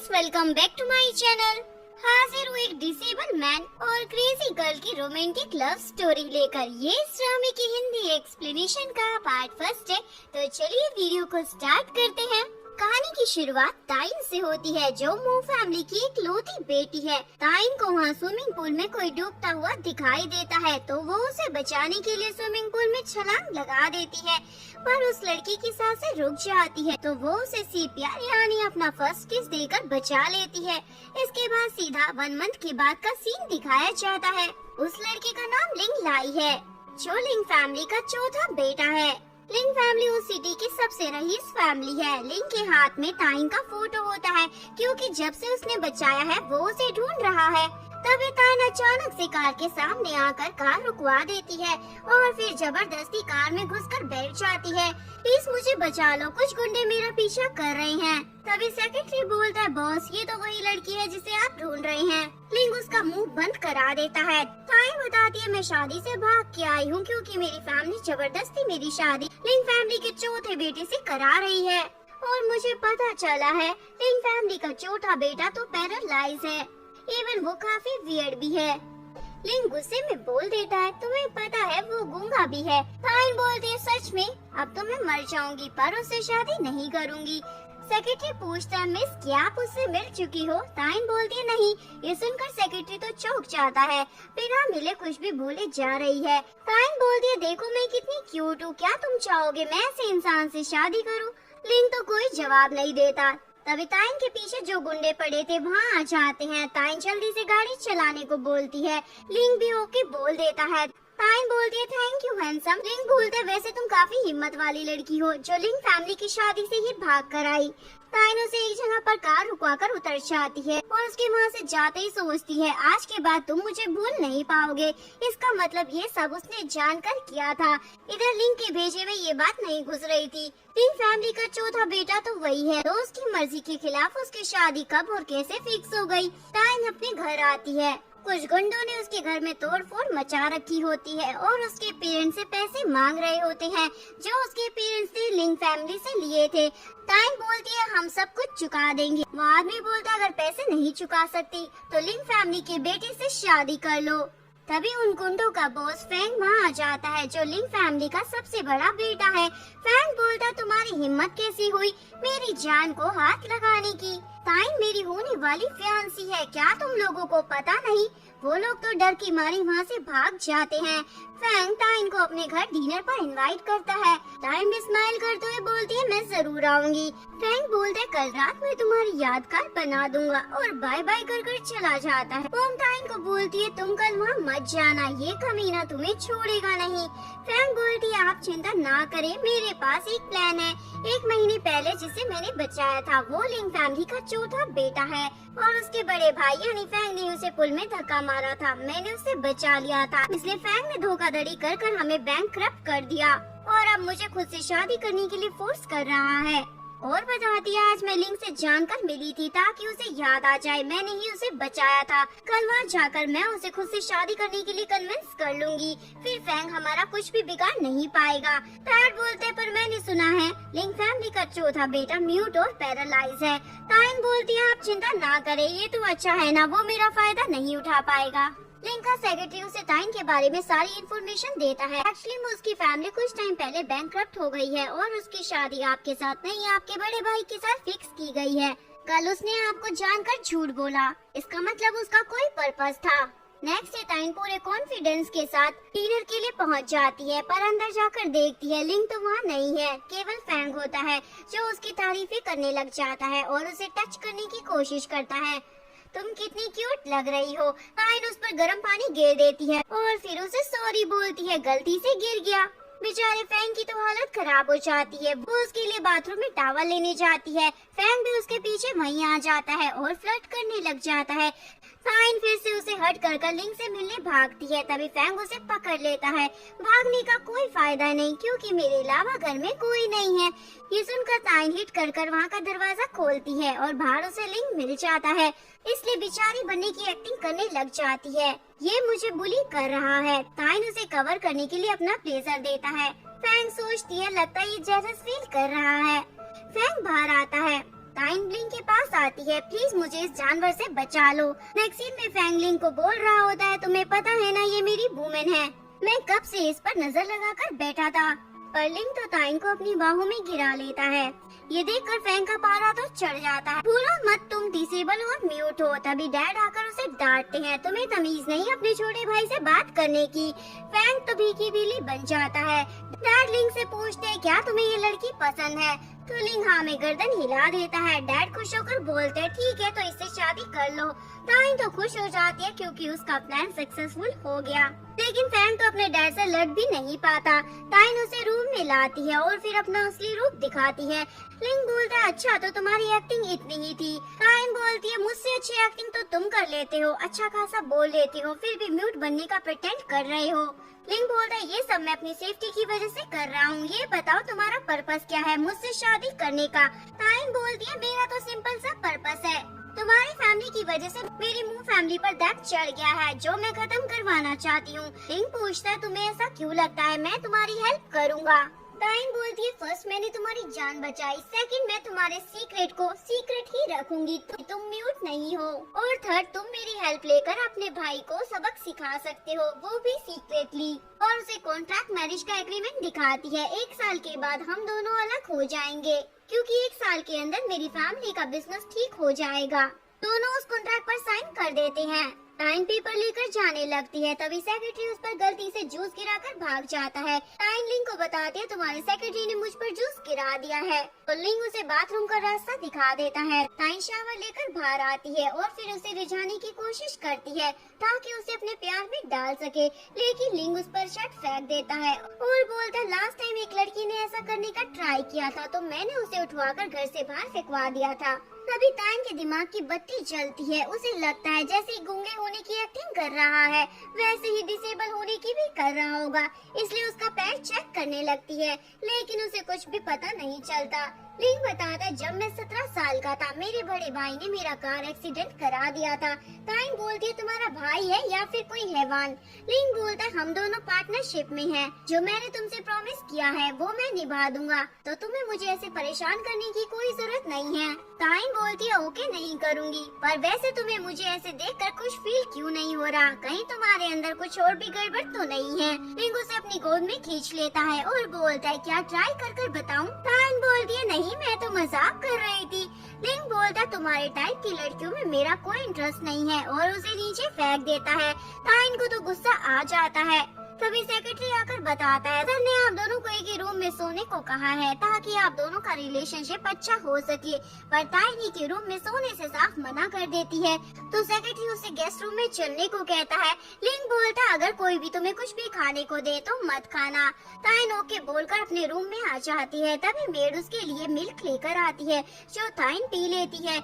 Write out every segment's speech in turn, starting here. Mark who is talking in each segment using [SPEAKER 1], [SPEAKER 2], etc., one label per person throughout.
[SPEAKER 1] Friends, welcome back to my channel. हाजिर हूँ एक डिसेबल मैन और क्रेजी गर्ल की रोमांटिक लव स्टोरी लेकर। ये इस ड्रामे की हिंदी एक्सप्लेनेशन का पार्ट फर्स्ट है, तो चलिए वीडियो को स्टार्ट करते हैं। कहानी की शुरुआत ताइन से होती है, जो मू फैमिली की एक लौती बेटी है। ताइन को वहाँ स्विमिंग पूल में कोई डूबता हुआ दिखाई देता है, तो वो उसे बचाने के लिए स्विमिंग पूल में छलांग लगा देती है, पर उस लड़की की सांसें रुक जाती है, तो वो उसे सीपीआर यानी अपना फर्स्ट किस देकर बचा लेती है। इसके बाद सीधा 1 मंथ के बाद का सीन दिखाया जाता है। उस लड़की का नाम लिंग लाई है, जो लिंग फैमिली का चौथा बेटा है। लिंग फैमिली उस सिटी की सबसे रईस फैमिली है। लिंग के हाथ में ताइन का फोटो होता है, क्योंकि जब से उसने बचाया है वो उसे ढूंढ रहा है। तभी ताइन अचानक से कार के सामने आकर कार रुकवा देती है और फिर जबरदस्ती कार में घुसकर बैठ जाती है। प्लीज मुझे बचा लो, कुछ गुंडे मेरा पीछा कर रहे हैं। तभी सेक्रेटरी बोलता है, बॉस ये तो वही लड़की है जिसे आप ढूंढ रहे हैं। लिंग उसका मुंह बंद करा देता है। ताइन बताती है, मैं शादी से भाग के आई हूँ, क्योंकि मेरी फैमिली जबरदस्ती मेरी शादी लिंग फैमिली के चौथे बेटे से करा रही है, और मुझे पता चला है लिंग फैमिली का चौथा बेटा तो पैरालाइज है, इवन वो काफी वियर्ड भी है। लिंग गुस्से में बोल देता है, तुम्हें पता है वो गूंगा भी है। ताइन बोलती है, सच में? अब तो मैं मर जाऊंगी, पर उससे शादी नहीं करूंगी। सेक्रेटरी पूछता है, मिस क्या आप उससे मिल चुकी हो? ताइन बोलती है, नहीं। ये सुनकर सेक्रेटरी तो चौंक जाता है, बिना मिले कुछ भी बोले जा रही है। ताइन बोलती है, देखो मैं कितनी क्यूट हूँ, क्या तुम चाहोगे मैं ऐसे इंसान से शादी करूँ? लिंग तो कोई जवाब नहीं देता। तभी ताइन के पीछे जो गुंडे पड़े थे वहाँ आ जाते हैं। ताइन जल्दी से गाड़ी चलाने को बोलती है, लिंग भी ओके बोल देता है। ताइन बोलती है, थैंक यू हैंडसम। लिंग बोलता है, वैसे तुम काफी हिम्मत वाली लड़की हो, जो लिंग फैमिली की शादी से ही भाग कर आई। ताइन उसे एक जगह पर कार रुकवाकर उतर जाती है और उसके वहाँ से जाते ही सोचती है, आज के बाद तुम मुझे भूल नहीं पाओगे। इसका मतलब ये सब उसने जानकर किया था। इधर लिंग के भेजे में ये बात नहीं घुस रही थी। लिंग फैमिली का चौथा बेटा तो वही है, तो उसकी मर्जी के खिलाफ उसकी शादी कब और कैसे फिक्स हो गई। ताइन अपने घर आती है। कुछ गुंडों ने उसके घर में तोड़फोड़ मचा रखी होती है और उसके पेरेंट्स से पैसे मांग रहे होते हैं, जो उसके पेरेंट्स ने लिंग फैमिली से लिए थे। ताइन बोलती है, हम सब कुछ चुका देंगे। वो आदमी बोलता है, अगर पैसे नहीं चुका सकती तो लिंग फैमिली के बेटे से शादी कर लो। तभी उन गुंडों का बॉस फैंग वहाँ आ जाता है, जो लिंग फैमिली का सबसे बड़ा बेटा है। फैंग बोलता, तुम्हारी हिम्मत कैसी हुई मेरी जान को हाथ लगाने की? ताइन मेरी होने वाली फियांसी है, क्या तुम लोगों को पता नहीं? वो लोग तो डर की मारी वहाँ से भाग जाते हैं। फैंग ताइन को अपने घर डिनर पर इनवाइट करता है। ताइन भी स्माइल करते हुए बोलती है, मैं जरूर आऊंगी। फैंग बोलता है, कल रात में तुम्हारी यादगार बना दूंगा, और बाय बाय कर चला जाता है। वो ताइन को बोलती है, तुम कल वहाँ मत जाना, ये कमीना तुम्हें छोड़ेगा नहीं। फैंग बोलती है, आप चिंता ना करें, मेरे पास एक प्लान है। 1 महीने पहले जिसे मैंने बचाया था वो लिंग फैमिली का चौथा बेटा है, और उसके बड़े भाई यानी फैंग ने उसे पुल में धक्का मारा था। मैंने उसे बचा लिया था, इसलिए फैंग ने धोखाधड़ी कर हमें बैंकक्रप्ट कर दिया, और अब मुझे खुद से शादी करने के लिए फोर्स कर रहा है। और बताती है, आज मैं लिंग से जानकर मिली थी ताकि उसे याद आ जाए मैंने ही उसे बचाया था। कल वहाँ जाकर मैं उसे खुद से शादी करने के लिए कन्विंस कर लूंगी, फिर फैंग हमारा कुछ भी बिगाड़ नहीं पाएगा। पैट बोलते, पर मैंने सुना है लिंग फैमिली का चौथा बेटा म्यूट और पैरालाइज है। ताइन बोलती है, आप चिंता ना करें, ये तो अच्छा है ना, वो मेरा फायदा नहीं उठा पाएगा। लिंग का सेक्रेटरी उसे ताइन के बारे में सारी इन्फॉर्मेशन देता है। एक्चुअली में उसकी फैमिली कुछ टाइम पहले बैंकक्रप्ट हो गई है, और उसकी शादी आपके साथ नहीं, आपके बड़े भाई के साथ फिक्स की गई है। कल उसने आपको जानकर झूठ बोला, इसका मतलब उसका कोई पर्पस था। नेक्स्ट डे ताइन पूरे कॉन्फिडेंस के साथ डिनर के लिए पहुंच जाती है, पर अंदर जाकर देखती है लिंग तो वहाँ नहीं है, केवल फैंग होता है, जो उसकी तारीफें करने लग जाता है और उसे टच करने की कोशिश करता है। तुम कितनी क्यूट लग रही हो। ताइन उस पर गर्म पानी गिर देती है और फिर उसे सॉरी बोलती है, गलती से गिर गया। बेचारे फैंग की तो हालत खराब हो जाती है। वो उसके लिए बाथरूम में टॉवल लेने जाती है। फैंग भी उसके पीछे वहीं आ जाता है और फ्लर्ट करने लग जाता है। ताइन फिर से उसे हट कर लिंग से मिलने भागती है। तभी फैंग उसे पकड़ लेता है। भागने का कोई फायदा नहीं, क्योंकि मेरे अलावा घर में कोई नहीं है। ये सुनकर ताइन हिट कर वहाँ का दरवाजा खोलती है और बाहर उसे लिंग मिल जाता है, इसलिए बेचारी बनने की एक्टिंग करने लग जाती है। ये मुझे बुली कर रहा है। ताइन उसे कवर करने के लिए अपना ब्लेजर देता है। फैंग सोचती है, लगता है ये जेलस फील कर रहा है। फैंग बाहर आता है। ताइन लिंग के पास आती है, प्लीज मुझे इस जानवर से बचा लो। नेक्स्ट सीन में फैंग लिंग को बोल रहा होता है, तुम्हें पता है ना ये मेरी वूमेन है, मैं कब से इस पर नजर लगाकर बैठा था। पर लिंग तो ताइन को अपनी बाहों में गिरा लेता है। ये देखकर फैंग का पारा तो चढ़ जाता है। भूलो मत तुम डिसेबल और म्यूट हो। तभी डैड आकर उसे डांटते हैं, तुम्हें तमीज नहीं अपने छोटे भाई से बात करने की। फैंग तो भीगी बिल्ली बन जाता है। डैड लिंग से पूछते हैं, क्या तुम्हें ये लड़की पसंद है? तो लिंग हाँ में गर्दन हिला देता है। डैड खुश होकर बोलते हैं, ठीक है तो इससे शादी कर लो। ताइन तो खुश हो जाती है क्योंकि उसका प्लान सक्सेसफुल हो गया। लेकिन फैंग तो अपने डैड से लड़ भी नहीं पाता। ताइन उसे रूम में लाती है और फिर अपना असली रूप दिखाती है। लिंग बोलता है, अच्छा तो तुम्हारी एक्टिंग इतनी ही थी। ताइन बोलती है, मुझसे अच्छी एक्टिंग तो तुम कर लेते हो, अच्छा खासा बोल लेते हो, फिर भी म्यूट बनने का प्रिटेंड कर रहे हो। लिंग बोलता है, ये सब मैं अपनी सेफ्टी की वजह से कर रहा हूँ। ये बताओ तुम्हारा पर्पस क्या है मुझसे शादी करने का? ताइन बोलती है, मेरा तो सिंपल सा पर्पस है, तुम्हारी फैमिली की वजह से मेरी मुंह फैमिली पर दर्द चढ़ गया है जो मैं खत्म करवाना चाहती हूँ। लिंग पूछता है, तुम्हें ऐसा क्यों लगता है? मैं तुम्हारी हेल्प करूँगा। ताइन बोलती है, फर्स्ट मैंने तुम्हारी जान बचाई, सेकंड मैं तुम्हारे सीक्रेट को सीक्रेट ही रखूंगी, तुम म्यूट नहीं हो, और थर्ड तुम मेरी हेल्प लेकर अपने भाई को सबक सिखा सकते हो, वो भी सीक्रेटली। और उसे कॉन्ट्रैक्ट मैरिज का एग्रीमेंट दिखाती है। 1 साल के बाद हम दोनों अलग हो जाएंगे क्योंकि 1 साल के अंदर मेरी फैमिली का बिजनेस ठीक हो जाएगा। दोनों उस कॉन्ट्रैक्ट पर साइन कर देते हैं। ताइन पेपर लेकर जाने लगती है, तभी सेक्रेटरी उस पर गलती से जूस गिराकर भाग जाता है। ताइन लिंग को बताती है, तुम्हारे सेक्रेटरी ने मुझ पर जूस गिरा दिया है। तो लिंग उसे बाथरूम का रास्ता दिखा देता है। ताइन शावर लेकर बाहर आती है और फिर उसे रिझाने की कोशिश करती है ताकि उसे अपने प्यार में डाल सके, लेकिन लिंग उस पर शर्ट फेंक देता है और बोलता है, लास्ट टाइम एक लड़की ने ऐसा करने का ट्राई किया था तो मैंने उसे उठवाकर घर से बाहर फेंकवा दिया था। तभी ताइन के दिमाग की बत्ती जलती है। उसे लगता है जैसे गूंगे होने की एक्टिंग कर रहा है वैसे ही डिसेबल होने की भी कर रहा होगा, इसलिए उसका पैर चेक करने लगती है, लेकिन उसे कुछ भी पता नहीं चलता। लिंग बताता है, जब मैं 17 साल का था मेरे बड़े भाई ने मेरा कार एक्सीडेंट करा दिया था। ताइन बोलती है, तुम्हारा भाई है या फिर कोई हैवान? लिंग बोलता है, हम दोनों पार्टनरशिप में हैं। जो मैंने तुमसे प्रॉमिस किया है वो मैं निभा दूंगा, तो तुम्हें मुझे ऐसे परेशान करने की कोई जरूरत नहीं है। ताइन बोलती है, ओके नहीं करूँगी, पर वैसे तुम्हें मुझे ऐसे देखकर कुछ फील क्यों नहीं हो रहा? कहीं तुम्हारे अंदर कुछ और भी गड़बड़ तो नहीं है? लिंग उसे अपनी गोद में खींच लेता है और बोलता है, क्या ट्राई कर बताऊं? ताइन बोलती है, नहीं मैं तो मजाक कर रही थी। लिंग बोलता है, तुम्हारे टाइप की लड़कियों में मेरा कोई इंटरेस्ट नहीं है, और उसे नीचे फेंक देता है। ताइन को तो गुस्सा आ जाता है। तभी सेक्रेटरी आकर बताता है, सर ने आप दोनों को एक ही रूम में सोने को कहा है ताकि आप दोनों का रिलेशनशिप अच्छा हो सके, पर ताइन ही के रूम में सोने से साफ मना कर देती है। तो सेक्रेटरी उसे गेस्ट रूम में चलने को कहता है। लिंग बोलता है, अगर कोई भी तुम्हें कुछ भी खाने को दे तो मत खाना। ताइन ओके बोलकर अपने रूम में आ जाती है। तभी मेड उसके लिए मिल्क लेकर आती है जो ताइन पी लेती है।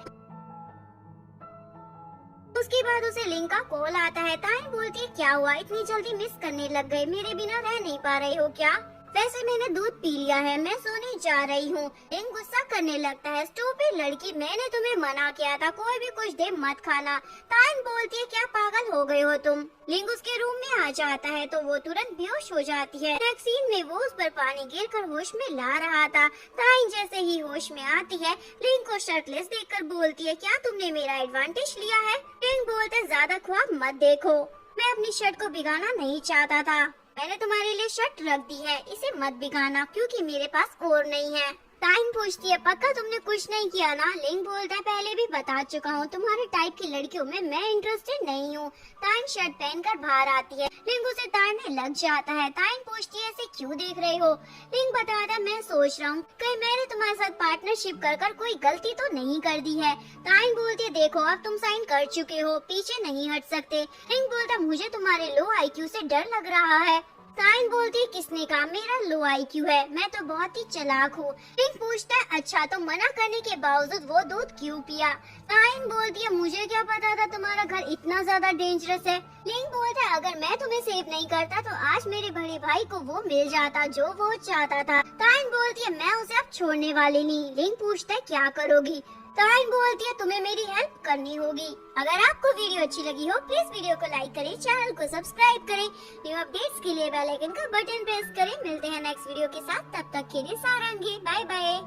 [SPEAKER 1] उसके बाद उसे लिंग का कॉल आता है। ताइन बोलती है, क्या हुआ, इतनी जल्दी मिस करने लग गए, मेरे बिना रह नहीं पा रहे हो क्या? वैसे मैंने दूध पी लिया है, मैं सोने जा रही हूँ। लिंग गुस्सा करने लगता है, स्टूपिड लड़की, मैंने तुम्हें मना किया था कोई भी कुछ दे मत खाना। ताइन बोलती है, क्या पागल हो गए हो तुम? लिंग उसके रूम में आ जाता है तो वो तुरंत बेहोश हो जाती है। नेक्स्ट सीन में वो उस पर पानी गिरकर होश में ला रहा था। ताइन जैसे ही होश में आती है लिंग को शर्टलेस देखकर बोलती है, क्या तुमने मेरा एडवांटेज लिया है? लिंग बोलता है, ज्यादा ख्वाब मत देखो, मैं अपनी शर्ट को भिगाना नहीं चाहता था, मैंने तुम्हारे लिए शर्ट रख दी है, इसे मत भिगाना क्योंकि मेरे पास और नहीं है। ताइन पूछती है, पक्का तुमने कुछ नहीं किया ना? लिंग बोलता है, पहले भी बता चुका हूँ, तुम्हारे टाइप की लड़कियों में मैं इंटरेस्टेड नहीं हूँ। ताइन शर्ट पहनकर बाहर आती है। लिंग उसे ताड़ने लग जाता है। ताइन पूछती है, ऐसे क्यों देख रहे हो? लिंग बताता है, मैं सोच रहा हूँ कहीं मैंने तुम्हारे साथ पार्टनरशिप कर कोई गलती तो नहीं कर दी है। ताइन बोलती है, देखो अब तुम साइन कर चुके हो, पीछे नहीं हट सकते। लिंग बोलता, मुझे तुम्हारे लो IQ से डर लग रहा है। ताइन बोलती है, किसने कहा मेरा लो IQ है, मैं तो बहुत ही चालाक हूँ। लिंग पूछता है, अच्छा तो मना करने के बावजूद वो दूध क्यों पिया? ताइन बोलती है, मुझे क्या पता था तुम्हारा घर इतना ज्यादा डेंजरस है। लिंग बोलता है, अगर मैं तुम्हें सेव नहीं करता तो आज मेरे बड़े भाई को वो मिल जाता जो वो चाहता था। ताइन बोलती है, मैं उसे अब छोड़ने वाली नहीं। लिंग पूछता है, क्या करोगी? ताइन बोलती है, तुम्हें मेरी हेल्प करनी होगी। अगर आपको वीडियो अच्छी लगी हो प्लीज वीडियो को लाइक करें, चैनल को सब्सक्राइब करें, न्यू अपडेट्स के लिए बेल आइकन का बटन प्रेस करें। मिलते हैं नेक्स्ट वीडियो के साथ, तब तक के लिए सारंगी, बाय बाय।